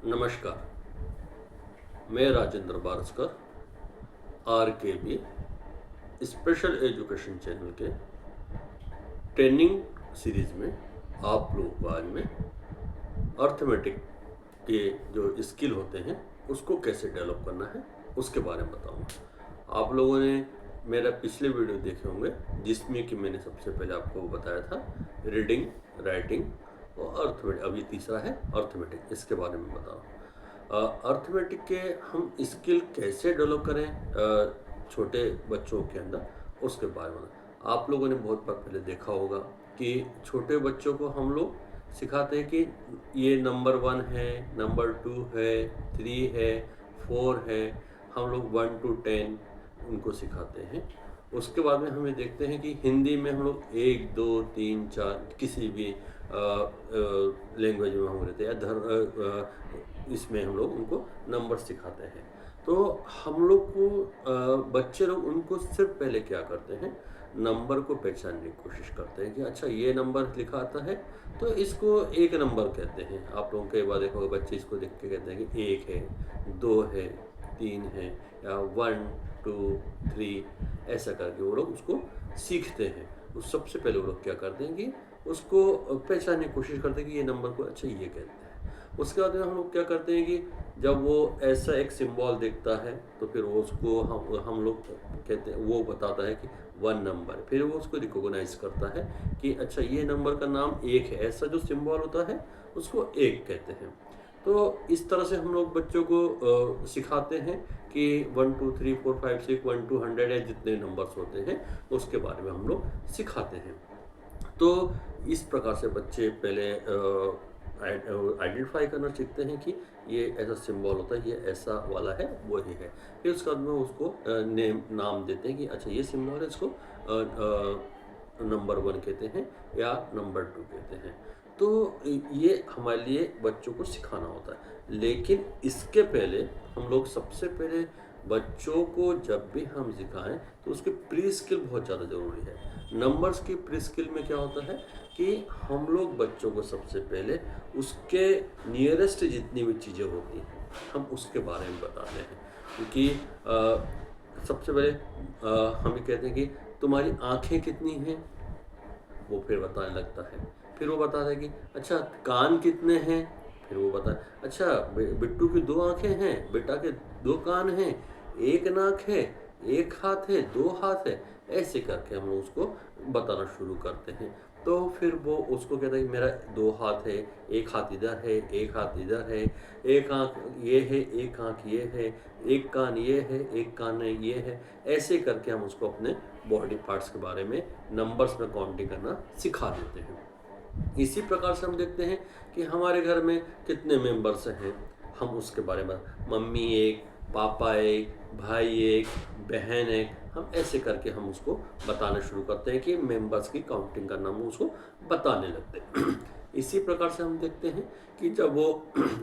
नमस्कार, मैं राजेंद्र बारस्कर आर के बी स्पेशल एजुकेशन चैनल के ट्रेनिंग सीरीज में आप लोगों को आज मैं अर्थमेटिक के जो स्किल होते हैं उसको कैसे डेवलप करना है उसके बारे में बताऊंगा। आप लोगों ने मेरा पिछले वीडियो देखे होंगे जिसमें कि मैंने सबसे पहले आपको बताया था रीडिंग, राइटिंग और अर्थमेटिक। अभी तीसरा है अर्थमेटिक, इसके बारे में बताओ। अर्थमेटिक के हम स्किल कैसे डेवलप करें छोटे बच्चों के अंदर, उसके बारे में आप लोगों ने बहुत बार पहले देखा होगा कि छोटे बच्चों को हम लोग सिखाते हैं कि ये नंबर 1 है, नंबर 2 है, 3 है, 4 है। हम लोग 1 to 10 उनको सिखाते हैं। उसके बाद में हमें देखते हैं कि हिंदी में हम लोग 1 2 3 4 किसी भी लैंग्वेज में हम रहते हैं इसमें हम लोग उनको नंबर सिखाते हैं। तो हम लोग को बच्चे लोग उनको सिर्फ पहले क्या करते हैं, नंबर को पहचानने की कोशिश करते हैं कि अच्छा ये नंबर लिखा आता है तो इसको एक नंबर कहते हैं। आप लोगों के बाद देखोगे बच्चे इसको देख के कहते हैं कि 1 है, 2 है, 3 है, या 1 2 3 ऐसा करके वो लोग उसको सीखते हैं। उस सबसे पहले वो लोग क्या करते हैं कि उसको पहचानने की कोशिश करते हैं कि ये नंबर को अच्छा ये कहते हैं। उसके बाद में हम लोग क्या करते हैं कि जब वो ऐसा एक सिंबल देखता है तो फिर वो उसको हम लोग कहते हैं, वो बताता है कि 1 नंबर। फिर वो उसको रिकॉग्नाइज करता है कि अच्छा ये नंबर का नाम 1 है। ऐसा जो सिंबल होता है उसको 1 कहते हैं। तो इस तरह से हम लोग बच्चों को सिखाते हैं कि 1 2 3 4 5 6 1 to 100 है जितने नंबर्स होते हैं उसके बारे में हम लोग सिखाते हैं। तो इस प्रकार से बच्चे पहले आइडेंटिफाई करना सीखते हैं कि ये ऐसा सिंबल होता है, ये ऐसा वाला है, वही है। फिर उसके बाद में उसको नाम देते हैं कि अच्छा ये सिंबल है, इसको नंबर 1 कहते हैं या नंबर 2 कहते हैं। तो ये हमारे लिए बच्चों को सिखाना होता है। लेकिन इसके पहले हम लोग सबसे पहले बच्चों को जब भी हम सिखाएं तो उसके प्री स्किल बहुत ज़्यादा ज़रूरी है। नंबर्स की प्री स्किल में क्या होता है कि हम लोग बच्चों को सबसे पहले उसके नियरेस्ट जितनी भी चीज़ें होती हैं हम उसके बारे में बताते हैं। क्योंकि सबसे पहले हम ये कहते हैं कि तुम्हारी आँखें कितनी हैं, वो फिर बताने लगता है। फिर वो बताता है कि अच्छा कान कितने हैं, फिर वो बताए अच्छा बिट्टू की 2 आँखें हैं, बेटा के 2 कान हैं, 1 नाक है, 1 हाथ है, 2 हाथ है। ऐसे करके हम लोग उसको बताना शुरू करते हैं। तो फिर वो उसको कहता है कि मेरा 2 हाथ है, 1 हाथ इधर है, 1 हाथ इधर है, 1 आँख ये है, 1 आँख ये है, 1 कान ये है, 1 कान ये है। ऐसे करके हम उसको अपने बॉडी पार्ट्स के बारे में नंबर्स में काउंटिंग करना सिखा देते हैं। इसी प्रकार से हम देखते हैं कि हमारे घर में कितने मेंबर्स हैं, हम उसके बारे में मम्मी 1, पापा 1, भाई 1, बहन 1, हम ऐसे करके हम उसको बताना शुरू करते हैं कि मेंबर्स की काउंटिंग करना हम उसको बताने लगते हैं। इसी प्रकार से हम देखते हैं कि जब वो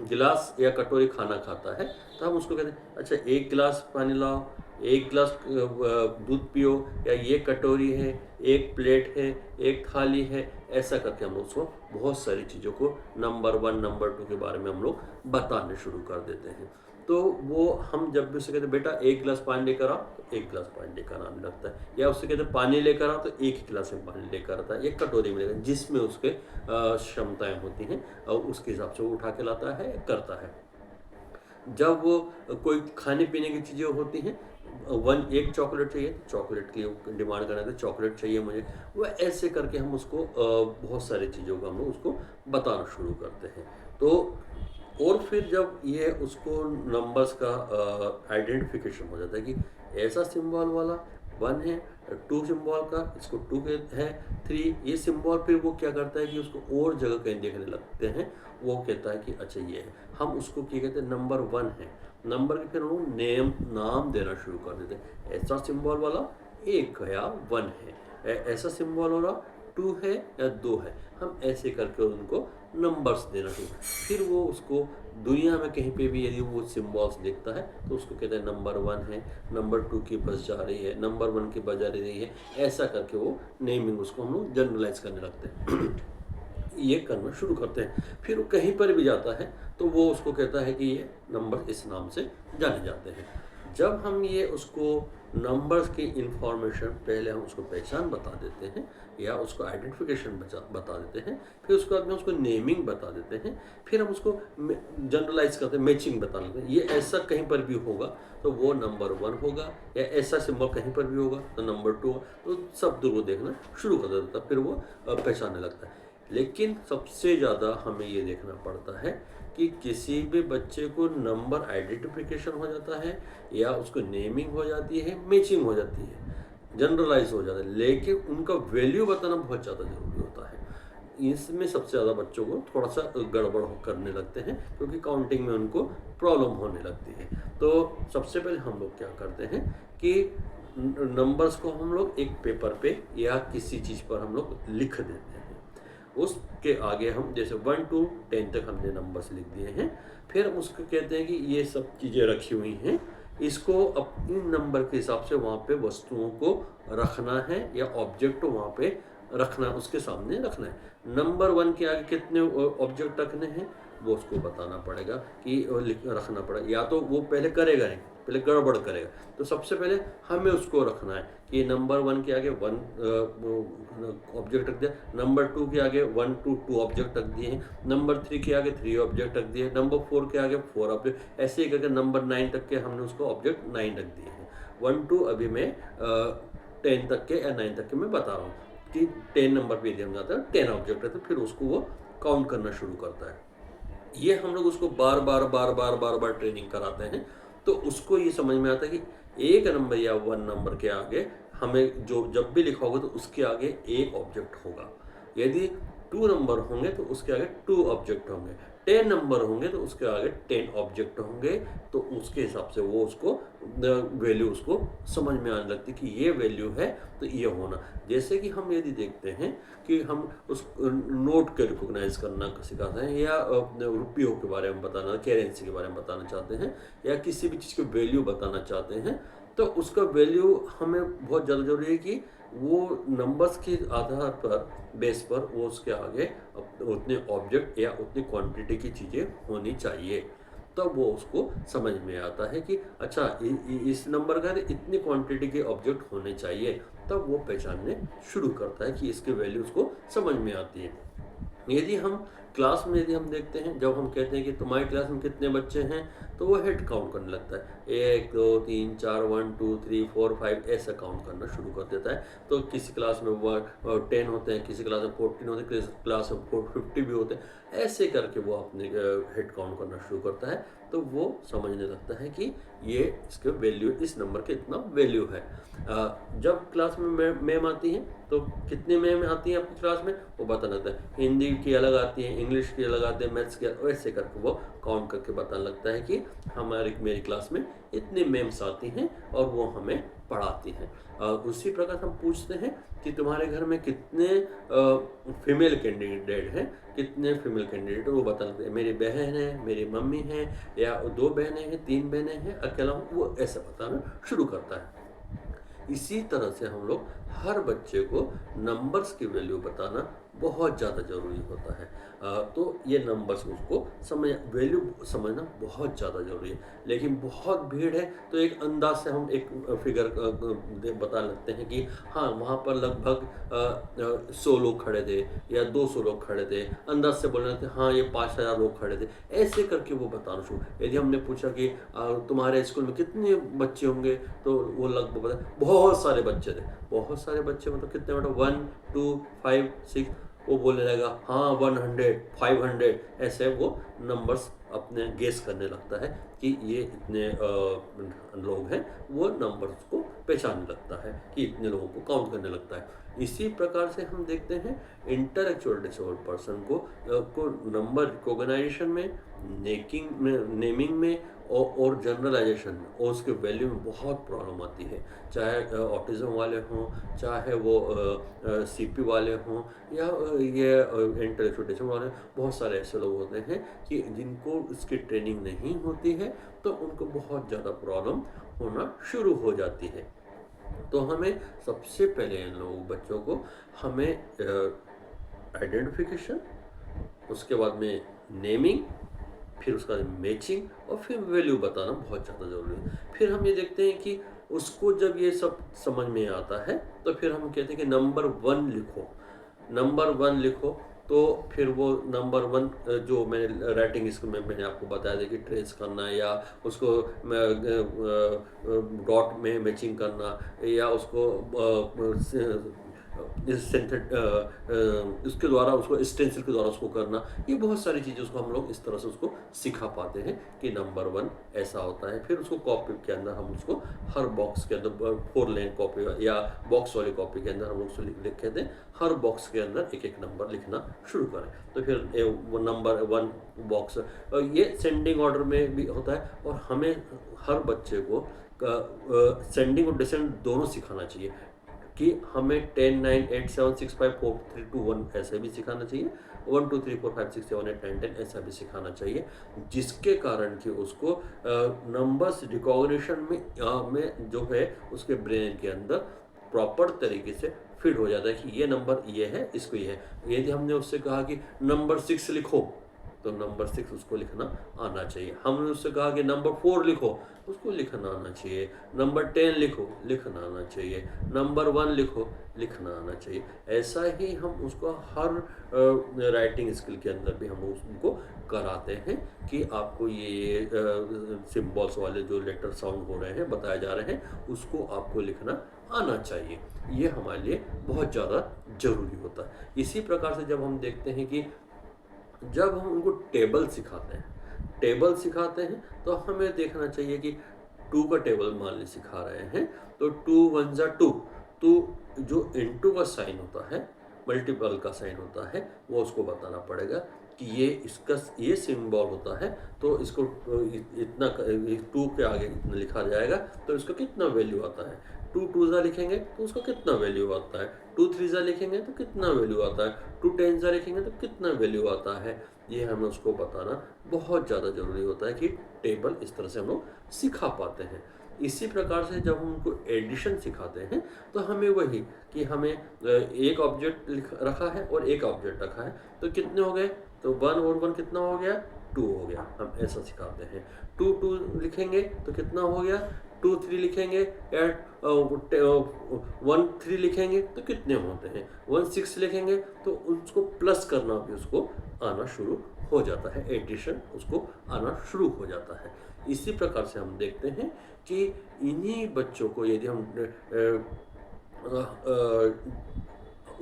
गिलास या कटोरी खाना खाता है तो हम उसको कहते हैं अच्छा 1 गिलास पानी लाओ, 1 गिलास दूध पियो, या ये कटोरी है, 1 प्लेट है, 1 थाली है। ऐसा करके हम उसको बहुत सारी चीज़ों को नंबर 1 नंबर 2 के बारे में हम लोग बताने शुरू कर देते हैं। तो वो हम जब भी उसे कहते हैं बेटा 1 गिलास पानी लेकर आओ तो 1 गिलास पानी लेकर आने लगता है, या उससे कहते हैं पानी लेकर आओ तो 1 गिलास में पानी लेकर आता है, एक कटोरी में लेकर, जिसमें उसके क्षमताएं होती हैं और उसके हिसाब से वो उठा के लाता है, करता है। जब वो कोई खाने पीने की चीज़ें होती हैं, 1 चॉकलेट चाहिए तो चॉकलेट की डिमांड करना है तो चॉकलेट चाहिए मुझे, वो ऐसे करके हम उसको बहुत सारी चीज़ों का हम लोग उसको बताना शुरू करते हैं। तो और फिर जब ये उसको नंबर्स का आइडेंटिफिकेशन हो जाता है कि ऐसा सिंबल वाला 1 है, 2 सिंबल का इसको 2 है, 3 ये सिंबल, फिर वो क्या करता है कि उसको और जगह कहीं देखने लगते हैं। वो कहता है कि अच्छा ये है, हम उसको क्या कहते हैं नंबर 1 है। नंबर के फिर हम नाम देना शुरू कर देते हैं। ऐसा सिंबल वाला 1 या 1 है, ऐसा सिंबल वाला 2 है या 2 है। हम ऐसे करके उनको नंबर्स देना शुरू, फिर वो उसको दुनिया में कहीं पे भी यदि वो सिंबल्स देखता है तो उसको कहते हैं नंबर 1 है, नंबर 2 की बस जा रही है, नंबर 1 की बस जा रही है। ऐसा करके वो नेमिंग उसको हम लोग जनरलाइज करने लगते हैं। ये करना शुरू करते हैं। फिर वो कहीं पर भी जाता है तो वो उसको कहता है कि ये नंबर इस नाम से जाने जाते हैं। जब हम ये उसको नंबर्स की इंफॉर्मेशन, पहले हम उसको पहचान बता देते हैं या उसको आइडेंटिफिकेशन बता देते हैं, फिर उसके बाद में उसको नेमिंग बता देते हैं, फिर हम उसको जनरलाइज करते हैं, मैचिंग बता देते हैं। ये ऐसा कहीं पर भी होगा तो वो नंबर 1 होगा, या ऐसा सिंबल कहीं पर भी होगा तो नंबर 2 होगा। तो शब्द वो देखना शुरू कर देता है, फिर वो पहचानने लगता है। लेकिन सबसे ज़्यादा हमें ये देखना पड़ता है कि किसी भी बच्चे को नंबर आइडेंटिफिकेशन हो जाता है या उसको नेमिंग हो जाती है, मैचिंग हो जाती है, जनरलाइज हो जाता है, लेकिन उनका वैल्यू बताना बहुत ज़्यादा ज़रूरी होता है। इसमें सबसे ज़्यादा बच्चों को थोड़ा सा गड़बड़ करने लगते हैं, क्योंकि काउंटिंग में उनको प्रॉब्लम होने लगती है। तो सबसे पहले हम लोग क्या करते हैं कि नंबर्स को हम लोग एक पेपर पे या किसी चीज़ पर हम लोग लिख देते हैं। उसके आगे हम जैसे 1 to 10 तक हमने नंबर्स लिख दिए हैं, फिर उसको कहते हैं कि ये सब चीज़ें रखी हुई हैं, इसको अब इन नंबर के हिसाब से वहाँ पे वस्तुओं को रखना है या ऑब्जेक्ट को वहाँ पे रखना, उसके सामने रखना है। नंबर 1 के आगे कितने ऑब्जेक्ट रखने हैं वो उसको बताना पड़ेगा कि रखना पड़ेगा, या तो वो पहले करेगा नहीं, पहले गड़बड़ करेगा। तो सबसे पहले हमें उसको रखना है कि नंबर 1 के आगे 1 ऑब्जेक्ट रख दिया, नंबर 2 के आगे 1 to 2 ऑब्जेक्ट रख दिए हैं, नंबर 3 के आगे 3 ऑब्जेक्ट रख दिए, नंबर 4 के आगे 4 ऑब्जेक्ट, ऐसे ही करके नंबर 9 तक के हमने उसको ऑब्जेक्ट 9 रख दिए हैं। 1 to अभी मैं 10 तक के या 9 तक के मैं बता रहा हूँ कि 10 नंबर पे यदि हम जाते हैं 10 ऑब्जेक्ट रहते हैं, फिर उसको वो काउंट करना शुरू करता है। ये हम लोग उसको बार बार ट्रेनिंग कराते हैं, तो उसको ये समझ में आता है कि एक नंबर या 1 नंबर के आगे हमें जो जब भी लिखा होगा तो उसके आगे एक ऑब्जेक्ट होगा। यदि 2 नंबर होंगे तो उसके आगे 2 ऑब्जेक्ट होंगे, 10 नंबर होंगे तो उसके आगे 10 ऑब्जेक्ट होंगे। तो उसके हिसाब से वो उसको वैल्यू उसको समझ में आने लगती कि ये वैल्यू है तो ये होना। जैसे कि हम यदि देखते हैं कि हम उस नोट के रिकॉग्नाइज करना सिखाते हैं, या रुपयों के बारे में बताना, करेंसी के बारे में बताना चाहते हैं, या किसी भी चीज़ की वैल्यू बताना चाहते हैं, तो उसका वैल्यू हमें बहुत ज़्यादा ज़रूरी है कि वो नंबर्स के आधार पर, बेस पर वो उसके आगे उतने ऑब्जेक्ट या उतनी क्वांटिटी की चीज़ें होनी चाहिए। तब वो उसको समझ में आता है कि अच्छा इस नंबर का इतनी क्वांटिटी के ऑब्जेक्ट होने चाहिए। तब वो पहचानने शुरू करता है कि इसके वैल्यू उसको समझ में आती है। यदि हम क्लास में यदि हम देखते हैं, जब हम कहते हैं कि तुम्हारी क्लास में कितने बच्चे हैं, तो वो हेड काउंट करने लगता है, 1 2 3 4 1 2 3 4 5 ऐसा काउंट करना शुरू कर देता है। तो किसी क्लास में 10 होते हैं, किसी क्लास में 14 होते हैं, किसी क्लास में 50 भी होते हैं। ऐसे करके वो अपने हेड काउंट करना शुरू करता है। तो वो समझने लगता है कि ये इसके वैल्यू, इस नंबर के इतना वैल्यू है। जब क्लास में मैम आती हैं तो कितनी मैम आती हैं आपकी क्लास में वो बताना लगता है। हिंदी की अलग आती है, इंग्लिश की अलग आती है, मैथ्स की अलग, वैसे करके वो काउंट करके बताने लगता है कि मेरी क्लास में इतनी मैम्स आती हैं और वो हमें पढ़ाती हैं। उसी प्रकार हम पूछते हैं कि तुम्हारे घर में कितने फीमेल कैंडिडेट हैं, कितने फीमेल कैंडिडेट, वो बता लगते हैं मेरी बहन है, मेरी मम्मी है, या 2 बहनें हैं, 3 बहनें हैं, अकेला हूँ, वो ऐसा बताना शुरू करता है। इसी तरह से हम लोग हर बच्चे को नंबर्स की वैल्यू बताना बहुत ज़्यादा ज़रूरी होता है। तो ये नंबर्स उसको वैल्यू समझना बहुत ज़्यादा ज़रूरी है। लेकिन बहुत भीड़ है तो एक अंदाज से हम एक फिगर बता लगते हैं कि हाँ, वहाँ पर लगभग 100 लोग खड़े थे या 200 लोग खड़े थे। अंदाज से बोलना थे हाँ, ये 5000 लोग खड़े थे। ऐसे करके वो बताना शुरू। यदि हमने पूछा कि तुम्हारे स्कूल में कितने बच्चे होंगे, तो वो लगभग बताए बहुत सारे बच्चे थे। बहुत सारे बच्चे मतलब कितने, मतलब 1 2 5 6, वो बोलने लगा हाँ 100 500, ऐसे वो नंबर्स अपने गेस करने लगता है कि ये इतने लोग हैं। वो नंबर्स को पहचानने लगता है कि इतने लोगों को काउंट करने लगता है। इसी प्रकार से हम देखते हैं इंटेलेक्चुअल डिसेबल्ड पर्सन को नंबर रिकॉग्नाइजेशन में, नेमिंग में और जनरलाइजेशन में और उसके वैल्यू में बहुत प्रॉब्लम आती है। चाहे ऑटिज्म वाले हों, चाहे वो सीपी वाले हों, या ये इंटेलेक्चुअल डिसेबल वाले, बहुत सारे ऐसे लोग होते हैं कि जिनको इसकी ट्रेनिंग नहीं होती है, तो उनको बहुत ज़्यादा प्रॉब्लम होना शुरू हो जाती है। तो हमें सबसे पहले इन लोगों बच्चों को हमें आइडेंटिफिकेशन, उसके बाद में नेमिंग, फिर उसका मैचिंग और फिर वैल्यू बताना बहुत ज़्यादा ज़रूरी है। फिर हम ये देखते हैं कि उसको जब ये सब समझ में आता है तो फिर हम कहते हैं कि नंबर 1 लिखो, नंबर 1 लिखो। तो फिर वो नंबर 1 जो मैंने राइटिंग स्किल में मैंने आपको बताया था कि ट्रेस करना या उसको डॉट में मैचिंग करना या उसको इसके द्वारा उसको स्टेंसिल के द्वारा उसको करना, ये बहुत सारी चीज़ें उसको हम लोग इस तरह से उसको सिखा पाते हैं कि नंबर 1 ऐसा होता है। फिर उसको कॉपी के अंदर हम उसको हर बॉक्स के अंदर 4 लाइन कॉपी या बॉक्स वाली कॉपी के अंदर हम लोग उसको लिखे थे, हर बॉक्स के अंदर एक एक नंबर लिखना शुरू करें। तो फिर वो नंबर 1 बॉक्स, ये सेंडिंग ऑर्डर में भी होता है और हमें हर बच्चे को सेंडिंग और डिसेंडिंग दोनों सिखाना चाहिए कि हमें 10 9 8 7 6 5 4 3 2 1 ऐसे भी सिखाना चाहिए, 1 2 3 4 5 6 7 8 9 10 ऐसा भी सिखाना चाहिए, जिसके कारण कि उसको नंबर्स रिकॉग्निशन में जो है उसके ब्रेन के अंदर प्रॉपर तरीके से फिट हो जाता है कि ये नंबर ये है, इसको ये है। यदि हमने उससे कहा कि नंबर 6 लिखो तो नंबर 6 उसको लिखना आना चाहिए। हमने उससे कहा कि नंबर 4 लिखो, उसको लिखना आना चाहिए। नंबर 10 लिखो, लिखना आना चाहिए। नंबर 1 लिखो, लिखना आना चाहिए। ऐसा ही हम उसको हर राइटिंग स्किल के अंदर भी हम उसको कराते हैं कि आपको ये सिम्बॉल्स वाले जो लेटर साउंड हो रहे हैं, बताए जा रहे हैं, उसको आपको लिखना आना चाहिए। ये हमारे लिए बहुत ज़्यादा ज़रूरी होता है। इसी प्रकार से जब हम देखते हैं कि जब हम उनको टेबल सिखाते हैं तो हमें देखना चाहिए कि 2 का टेबल मान ली सिखा रहे हैं तो 2 1 जा 2, तो जो इनटू का साइन होता है, मल्टीपल का साइन होता है, वो उसको बताना पड़ेगा कि ये इसका ये सिंबल होता है तो इसको इतना 2 के आगे इतना लिखा जाएगा तो इसका कितना वैल्यू आता है। 2 2 जा लिखेंगे तो उसका कितना वैल्यू आता है, 2 3 जा लिखेंगे तो कितना वैल्यू आता है, 2 10 जा लिखेंगे तो कितना वैल्यू आता है। ये हमें उसको बताना बहुत ज़्यादा ज़रूरी होता है कि टेबल इस तरह से हम लोग सिखा पाते हैं। इसी प्रकार से जब हम उनको एडिशन सिखाते हैं तो हमें वही कि हमें एक ऑब्जेक्ट रखा है और एक ऑब्जेक्ट रखा है तो कितने हो गए, तो 1 और 1 कितना हो गया, 2 हो गया। हम ऐसा सिखाते हैं। 2 2 लिखेंगे तो कितना हो गया, 2 3 लिखेंगे या 1 3 लिखेंगे तो कितने होते हैं, 1 6 लिखेंगे तो उसको प्लस करना भी उसको आना शुरू हो जाता है, एडिशन उसको आना शुरू हो जाता है। इसी प्रकार से हम देखते हैं कि इन्हीं बच्चों को यदि हम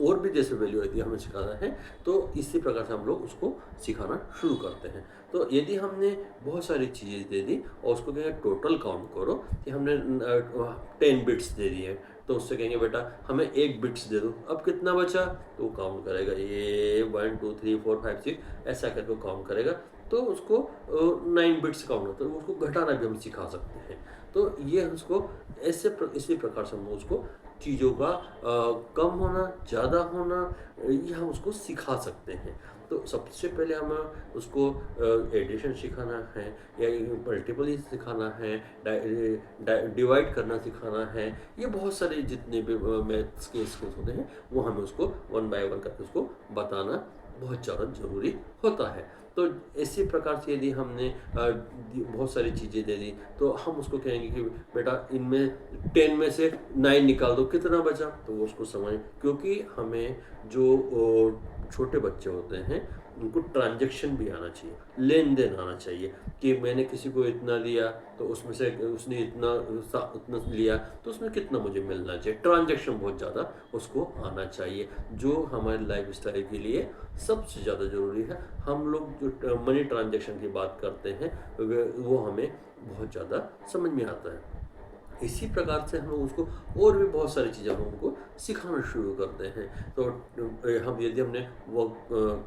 और भी जैसे वैल्यू यदि हमें सिखाना है तो इसी प्रकार से हम लोग उसको सिखाना शुरू करते हैं। तो यदि हमने बहुत सारी चीज़ें दे दी और उसको कहेंगे टोटल काउंट करो कि हमने 10 बिट्स दे दिए तो उससे कहेंगे बेटा हमें 1 बिट्स दे दो, अब कितना बचा, तो काउंट करेगा ये 1 2 3 4 5 6 ऐसा करके काउंट करेगा तो उसको 9 बिट्स काउंट होता है, उसको घटाना भी हम सिखा सकते हैं। तो ये उसको इसी प्रकार से हम उसको चीज़ों का कम होना ज़्यादा होना ये हम उसको सिखा सकते हैं। तो सबसे पहले हमें उसको एडिशन सिखाना है या मल्टीपल सिखाना है, डिवाइड करना सिखाना है, ये बहुत सारे जितने भी मैथ्स के स्किल्स होते हैं वो हमें उसको 1 बाय 1 करके उसको बताना बहुत ज़्यादा ज़रूरी होता है। तो इसी प्रकार से यदि हमने बहुत सारी चीज़ें दे दी तो हम उसको कहेंगे कि बेटा इनमें 10 में से 9 निकाल दो, कितना बचा, तो वो उसको समझ, क्योंकि हमें जो छोटे बच्चे होते हैं उनको ट्रांजैक्शन भी आना चाहिए, लेन देन आना चाहिए कि मैंने किसी को इतना दिया तो उसमें से उसने उतना लिया तो उसमें कितना मुझे मिलना चाहिए, ट्रांजैक्शन बहुत ज़्यादा उसको आना चाहिए, जो हमारे लाइफ स्टाइल के लिए सबसे ज़्यादा ज़रूरी है। हम लोग जो मनी ट्रांजैक्शन की बात करते हैं वो हमें बहुत ज़्यादा समझ में आता है। इसी प्रकार से हम लोग उसको और भी बहुत सारी चीज़ें हम उनको सिखाना शुरू करते हैं। तो हम यदि हमने वो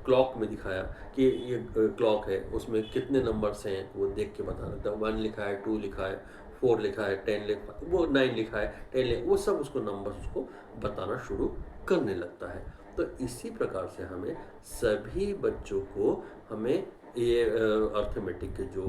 क्लॉक में दिखाया कि ये क्लॉक है उसमें कितने नंबर्स हैं वो देख के बताना था, 1 लिखा है, 2 लिखा है, 4 लिखा है, 10 लिखा है, वो 9 लिखा है, 10 लिखा, वो सब उसको नंबर्स उसको बताना शुरू करने लगता है। तो इसी प्रकार से हमें सभी बच्चों को हमें ये अर्थमेटिक के जो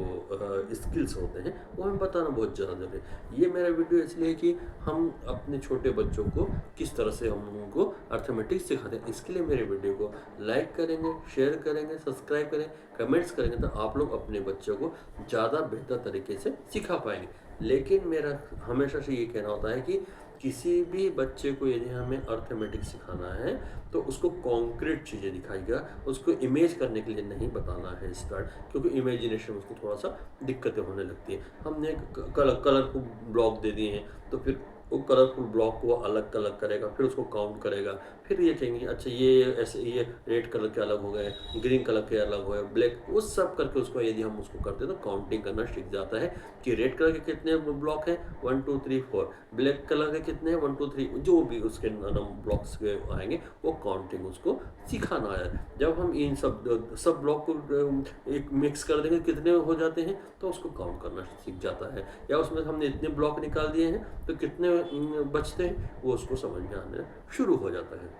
स्किल्स होते हैं वो हमें बताना बहुत ज़्यादा ज़रूरी है। ये मेरा वीडियो इसलिए है कि हम अपने छोटे बच्चों को किस तरह से हम उनको अर्थमेटिक सिखाते हैं। इसके लिए मेरे वीडियो को लाइक करेंगे, शेयर करेंगे, सब्सक्राइब करें, कमेंट्स करेंगे, तो आप लोग अपने बच्चों को ज़्यादा बेहतर तरीके से सिखा पाएंगे। लेकिन मेरा हमेशा से ये कहना होता है कि किसी भी बच्चे को यदि हमें अर्थमेटिक सिखाना है तो उसको कॉन्क्रीट चीज़ें दिखाइएगा, उसको इमेज करने के लिए नहीं बताना है स्टार्ट, क्योंकि इमेजिनेशन उसको थोड़ा सा दिक्कतें होने लगती है। हमने कलरफुल ब्लॉक दे दिए हैं तो फिर वो कलरफुल ब्लॉक को अलग अलग करेगा, फिर उसको काउंट करेगा, फिर ये कहेंगे अच्छा ये ऐसे ये रेड कलर के अलग हो गए, ग्रीन कलर के अलग हो गए, ब्लैक, वो सब करके उसको यदि हम उसको करते हैं तो काउंटिंग करना सीख जाता है कि रेड कलर के कितने ब्लॉक हैं 1 2 3 4, ब्लैक कलर के कितने हैं 1 2 3, जो भी उसके ब्लॉक्स के आएंगे वो काउंटिंग उसको सिखाना है। जब हम इन सब ब्लॉक को एक मिक्स कर देंगे कितने हो जाते हैं तो उसको काउंट करना सीख जाता है, या उसमें हमने इतने ब्लॉक निकाल दिए हैं तो कितने बचते हैं वो उसको समझ में आने शुरू हो जाता है।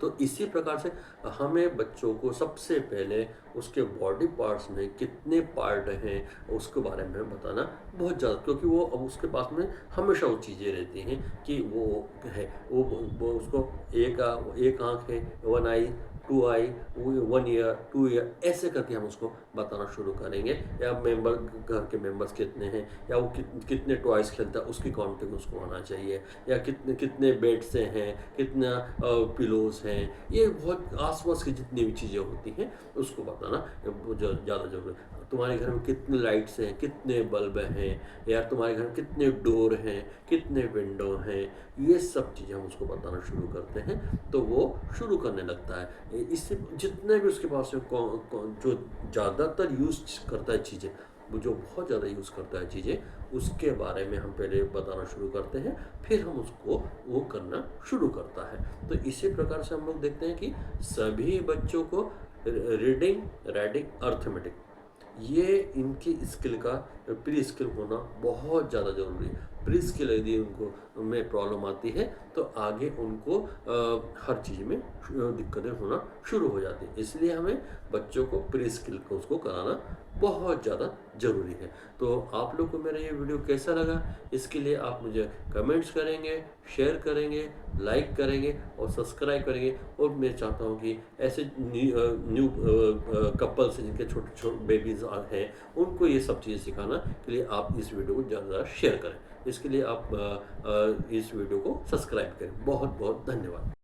तो इसी प्रकार से हमें बच्चों को सबसे पहले उसके बॉडी पार्ट्स में कितने पार्ट हैं उसके बारे में बताना बहुत ज़्यादा, क्योंकि वो अब उसके पास में हमेशा वो चीज़ें रहती हैं कि वो है वो उसको एक आँख है, 1 आई, 2 आई, 1 ईयर, 2 ईयर, ऐसे करके हम उसको बताना शुरू करेंगे। या घर के मेंबर्स कितने हैं, या वो कितने टॉयज़ खेलता है उसकी काउंटिंग उसको आना चाहिए, या कितने कितने बेड से हैं, कितना पिलोज़ हैं, ये बहुत आस-पास की जितनी भी चीज़ें होती हैं उसको बताना बहुत ज़्यादा ज़रूरी है। तुम्हारे घर में कितने लाइट्स हैं, कितने बल्ब हैं, या तुम्हारे घर में कितने डोर हैं, कितने विंडो हैं, ये सब चीज़ें हम उसको बताना शुरू करते हैं तो वो शुरू करने लगता है। इससे जितने भी उसके पास में जो ज़्यादातर यूज़ करता है चीज़ें, वो जो बहुत ज़्यादा यूज़ करता है चीज़ें, उसके बारे में हम पहले बताना शुरू करते हैं, फिर हम उसको वो करना शुरू करता है। तो इसी प्रकार से हम लोग देखते हैं कि सभी बच्चों को रीडिंग, राइटिंग, अर्थमेटिक, ये इनकी स्किल का प्री स्किल होना बहुत ज़्यादा ज़रूरी है। प्री स्किल यदि उनको में प्रॉब्लम आती है तो आगे उनको हर चीज़ में दिक्कतें होना शुरू हो जाती हैं। इसलिए हमें बच्चों को प्री स्किल को उसको कराना बहुत ज़्यादा ज़रूरी है। तो आप लोग को मेरा ये वीडियो कैसा लगा, इसके लिए आप मुझे कमेंट्स करेंगे, शेयर करेंगे, लाइक करेंगे और सब्सक्राइब करेंगे। और मैं चाहता हूँ कि ऐसे न्यू कपल्स जिनके छोटे छोटे बेबीज़ हैं उनको ये सब चीज़ें सिखाना के लिए आप इस वीडियो को ज़्यादा शेयर करें। इसके लिए आप इस वीडियो को सब्सक्राइब करें। बहुत बहुत धन्यवाद।